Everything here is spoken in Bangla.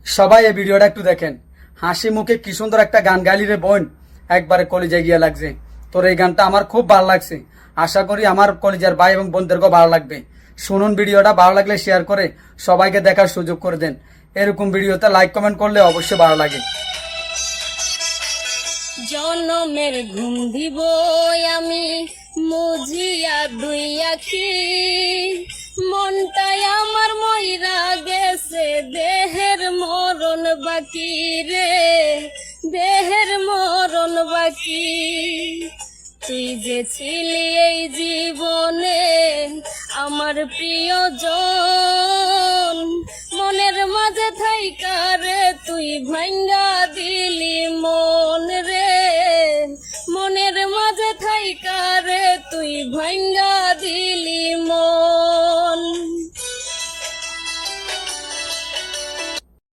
সবাই এই ভিডিওটা একটু দেখেন। হাসি মুখে কি সুন্দর একটা গান গাইলি রে বোন, একবারে কলিজায় গিয়া লাগছে। তোর এই গানটা আমার খুব ভালো লাগছে। আশা করি আমার কলিজার ভাই এবং বোনদেরকেও ভালো লাগবে। শুনুন, ভিডিওটা ভালো লাগলে শেয়ার করে সবাইকে দেখার সুযোগ করে দেন। এরকম ভিডিওতে লাইক কমেন্ট করলে অবশ্যই ভালো লাগে। জনমের ঘুম দিব আমি মুজিয়া দুই আখি, মনটাই আমার মইরা গেছে, দেহের মরণ বাকি রে, দেহের মরণ বাকি। তুই যে ছিলি এই জীবনে আমার প্রিয়জন, মনের মাঝে থাইকা রে তুই ভাঙ্গা